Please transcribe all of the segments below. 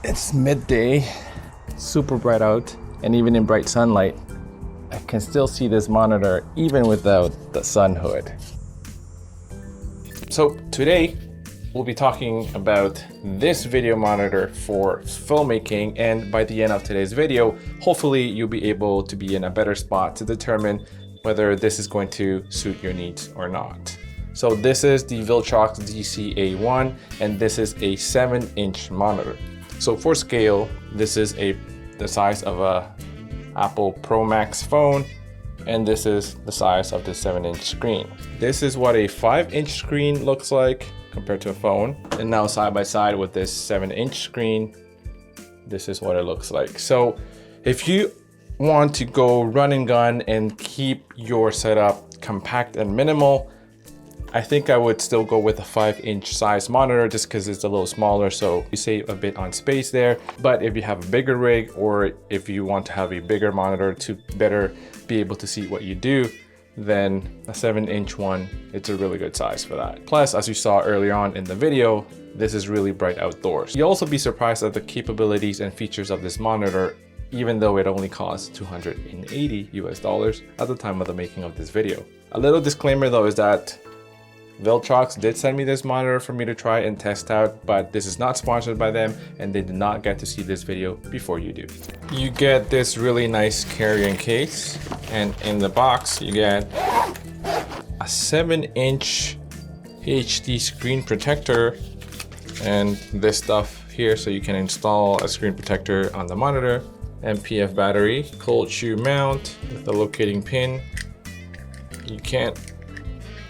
It's midday, super bright out, and even in bright sunlight, I can still see this monitor even without the sun hood. So today, we'll be talking about this video monitor for filmmaking, and by the end of today's video, hopefully you'll be able to be in a better spot to determine whether this is going to suit your needs or not. So this is the Viltrox DC-A1, and this is a 7-inch monitor. So for scale, this is the size of a Apple Pro Max phone, and this is the size of the 7-inch screen. This is what a 5-inch screen looks like compared to a phone. And now side by side with this 7-inch screen, this is what it looks like. So if you want to go run and gun and keep your setup compact and minimal, I think I would still go with a 5-inch size monitor just because it's a little smaller, so you save a bit on space there. But if you have a bigger rig, or if you want to have a bigger monitor to better be able to see what you do, then a 7-inch one, it's a really good size for that. Plus, as you saw earlier on in the video, this is really bright outdoors. You'll also be surprised at the capabilities and features of this monitor, even though it only costs $280 US at the time of the making of this video. A little disclaimer though is that Viltrox did send me this monitor for me to try and test out, but this is not sponsored by them and they did not get to see this video before you do. You get this really nice carrying case, and in the box you get a 7-inch HD screen protector and this stuff here so you can install a screen protector on the monitor, MPF battery, cold shoe mount with a locating pin. You can't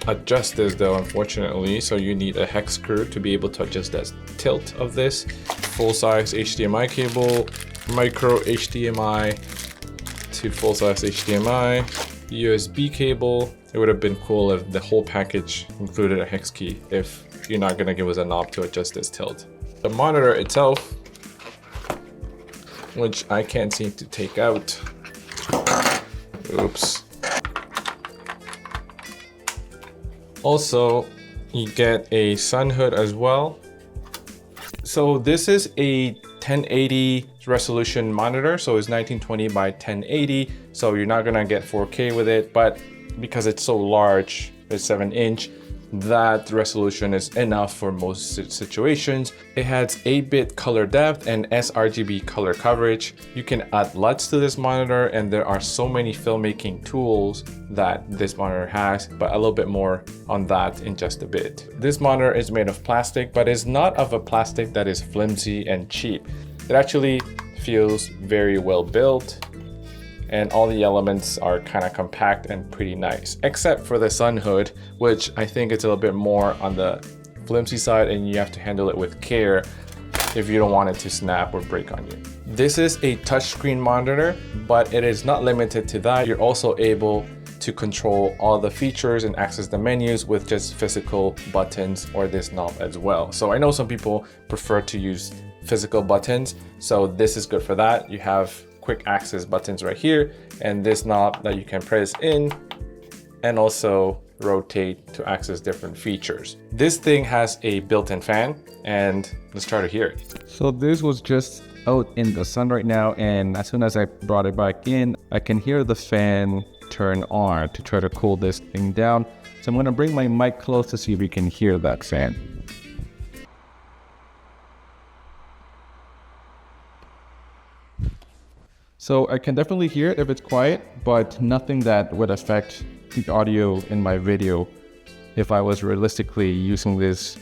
adjust this though, unfortunately, so you need a hex screw to be able to adjust that tilt of this. Full-size HDMI cable, micro HDMI to full-size HDMI, USB cable. It would have been cool if the whole package included a hex key if you're not gonna give us a knob to adjust this tilt. The monitor itself, which I can't seem to take out. Oops. Also, you get a sun hood as well. So this is a 1080 resolution monitor, so it's 1920 by 1080. So you're not gonna get 4K with it, but because it's so large, it's 7-inch, that resolution is enough for most situations. It has 8-bit color depth and sRGB color coverage. You can add LUTs to this monitor, and there are so many filmmaking tools that this monitor has, but a little bit more on that in just a bit. This monitor is made of plastic, but it's not of a plastic that is flimsy and cheap. It actually feels very well built, and all the elements are kind of compact and pretty nice, except for the sun hood, which I think it's a little bit more on the flimsy side, and you have to handle it with care if you don't want it to snap or break on you. This is a touchscreen monitor, but it is not limited to that. You're also able to control all the features and access the menus with just physical buttons or this knob as well. So I know some people prefer to use physical buttons, so this is good for that. You have quick access buttons right here, and this knob that you can press in and also rotate to access different features. This thing has a built-in fan, and let's try to hear it. So this was just out in the sun right now, and as soon as I brought it back in, I can hear the fan turn on to try to cool this thing down. So I'm gonna bring my mic close to see if we can hear that fan. So I can definitely hear it if it's quiet, but nothing that would affect the audio in my video if I was realistically using this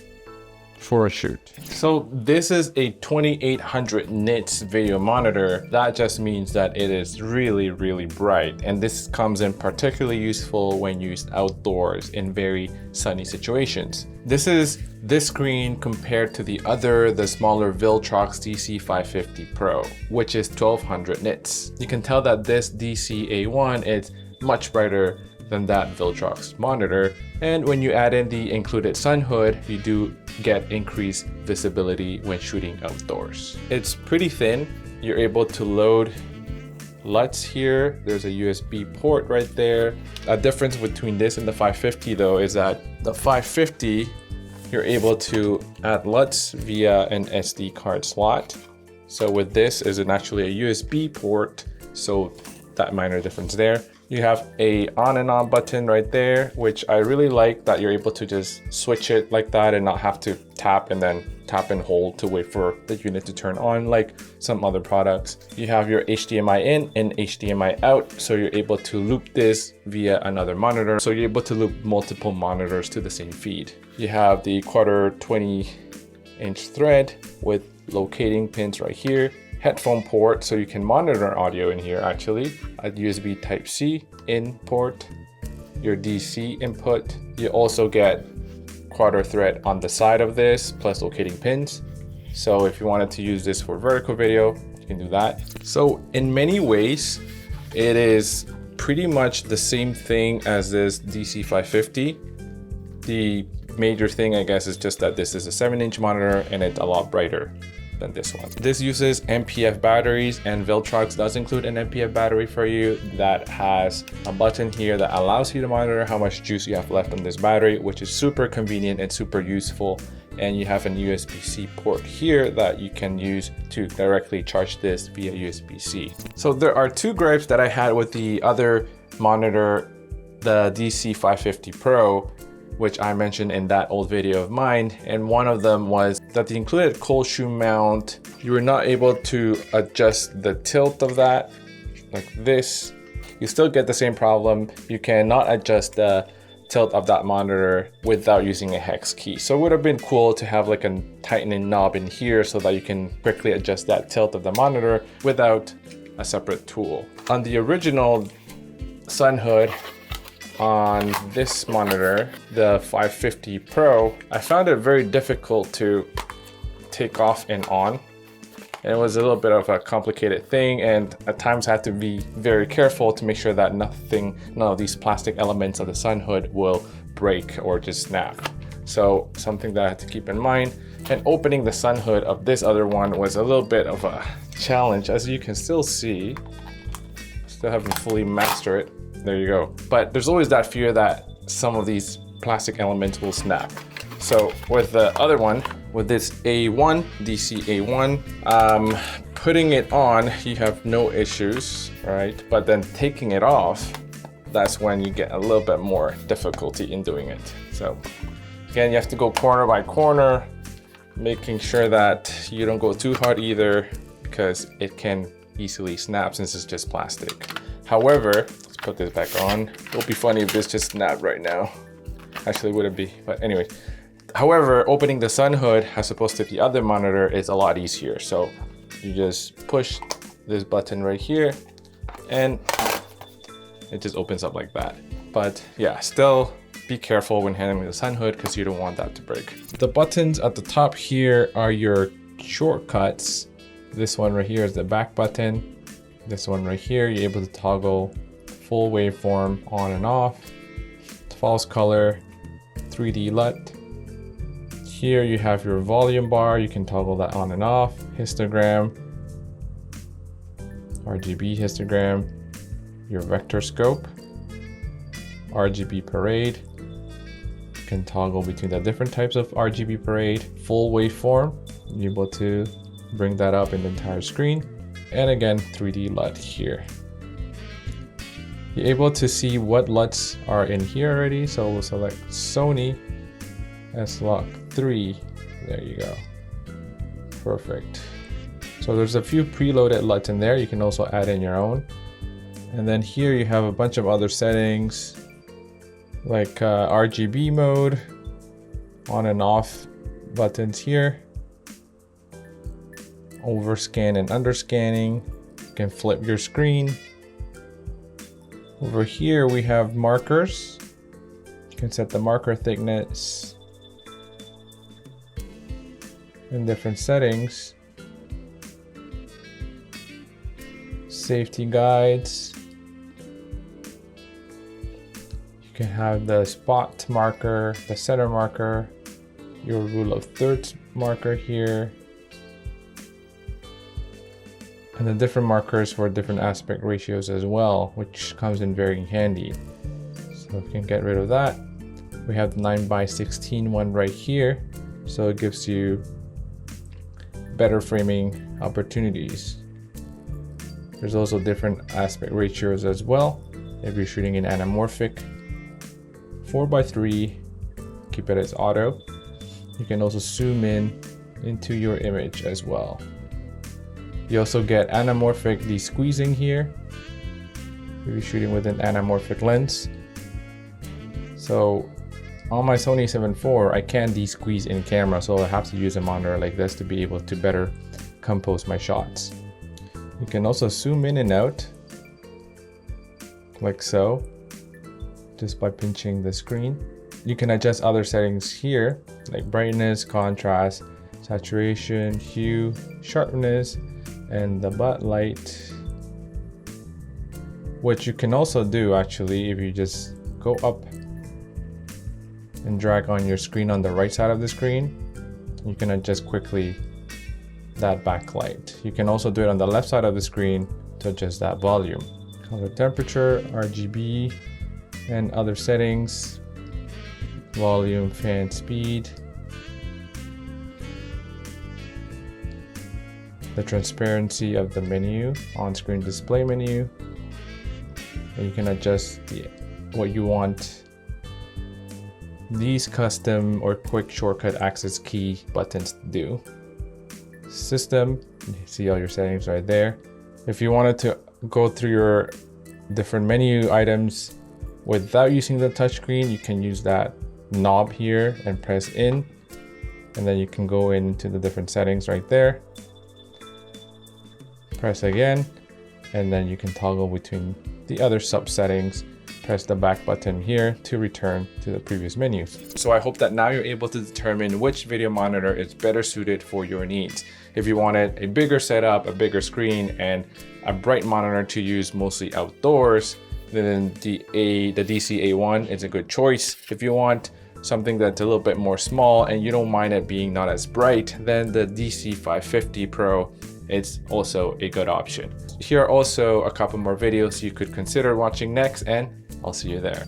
for a shoot. So this is a 2800 nits video monitor. That just means that it is really, really bright. And this comes in particularly useful when used outdoors in very sunny situations. This screen compared to the smaller Viltrox DC-550 Pro, which is 1200 nits. You can tell that this DC-A1 is much brighter than that Viltrox monitor. And when you add in the included sun hood, you do get increased visibility when shooting outdoors. It's pretty thin. You're able to load LUTs here. There's a USB port right there. A difference between this and the 550 though is that the 550, you're able to add LUTs via an SD card slot. So with this is actually a USB port, so that minor difference there. You have a on and on button right there, which I really like that you're able to just switch it like that and not have to tap and then tap and hold to wait for the unit to turn on like some other products. You have your HDMI in and HDMI out, so you're able to loop this via another monitor. So you're able to loop multiple monitors to the same feed. You have the quarter 20-inch thread with locating pins right here. Headphone port, so you can monitor audio in here actually. A USB Type-C in port, your DC input. You also get quarter thread on the side of this, plus locating pins. So if you wanted to use this for vertical video, you can do that. So in many ways, it is pretty much the same thing as this DC-550. The major thing, I guess, is just that this is a 7-inch monitor and it's a lot brighter than this one. This uses NPF batteries, and Viltrox does include an NPF battery for you that has a button here that allows you to monitor how much juice you have left on this battery, which is super convenient and super useful. And you have an USB-C port here that you can use to directly charge this via USB-C. So there are two gripes that I had with the other monitor, the DC-550 Pro, which I mentioned in that old video of mine. And one of them was that the included cold shoe mount, you were not able to adjust the tilt of that like this. You still get the same problem. You cannot adjust the tilt of that monitor without using a hex key. So it would have been cool to have like a tightening knob in here so that you can quickly adjust that tilt of the monitor without a separate tool. On the original sun hood, on this monitor, the 550 Pro, I found it very difficult to take off and on. And it was a little bit of a complicated thing, and at times I had to be very careful to make sure that none of these plastic elements of the sun hood will break or just snap. So something that I had to keep in mind. And opening the sun hood of this other one was a little bit of a challenge, as you can still see. Still haven't fully mastered it. There you go. But there's always that fear that some of these plastic elements will snap. So with the other one, with this A1, DC-A1, putting it on, you have no issues, right? But then taking it off, that's when you get a little bit more difficulty in doing it. So again, you have to go corner by corner, making sure that you don't go too hard either, because it can easily snap since it's just plastic. However, let's put this back on. It would be funny if this just snapped right now. Actually, it wouldn't be, but anyway. However, opening the sun hood as opposed to the other monitor is a lot easier. So you just push this button right here and it just opens up like that. But yeah, still be careful when handling the sun hood because you don't want that to break. The buttons at the top here are your shortcuts. This one right here is the back button. This one right here, you're able to toggle full waveform on and off, false color, 3D LUT. Here you have your volume bar, you can toggle that on and off, histogram, RGB histogram, your vector scope, RGB parade. You can toggle between the different types of RGB parade, full waveform, you're able to bring that up in the entire screen. And again, 3D LUT here. You're able to see what LUTs are in here already. So we'll select Sony S-Lock 3. There you go. Perfect. So there's a few preloaded LUTs in there. You can also add in your own. And then here you have a bunch of other settings like RGB mode, on and off buttons here. Overscan and underscanning. You can flip your screen. Over here we have markers. You can set the marker thickness in different settings. Safety guides. You can have the spot marker, the center marker, your rule of thirds marker here, and the different markers for different aspect ratios as well, which comes in very handy. So we can get rid of that. We have the 9:16 one right here. So it gives you better framing opportunities. There's also different aspect ratios as well. If you're shooting in anamorphic, 4:3, keep it as auto. You can also zoom in into your image as well. You also get anamorphic de-squeezing here if you're shooting with an anamorphic lens. So on my Sony 7 IV, I can't de-squeeze in camera, so I have to use a monitor like this to be able to better compose my shots. You can also zoom in and out, like so, just by pinching the screen. You can adjust other settings here, like brightness, contrast, saturation, hue, sharpness, and the butt light. What you can also do actually, if you just go up and drag on your screen on the right side of the screen, you can adjust quickly that backlight. You can also do it on the left side of the screen to adjust that volume. Color temperature, RGB, and other settings, volume, fan speed, the transparency of the menu, on-screen display menu, and you can adjust what you want these custom or quick shortcut access key buttons to do. System, you see all your settings right there. If you wanted to go through your different menu items without using the touchscreen, you can use that knob here and press in, and then you can go into the different settings right there. Press again, and then you can toggle between the other sub settings. Press the back button here to return to the previous menus. So I hope that now you're able to determine which video monitor is better suited for your needs. If you wanted a bigger setup, a bigger screen, and a bright monitor to use mostly outdoors, then the DC-A1 is a good choice. If you want something that's a little bit more small and you don't mind it being not as bright, then the DC-550 Pro is also a good option. Here are also a couple more videos you could consider watching next, and I'll see you there.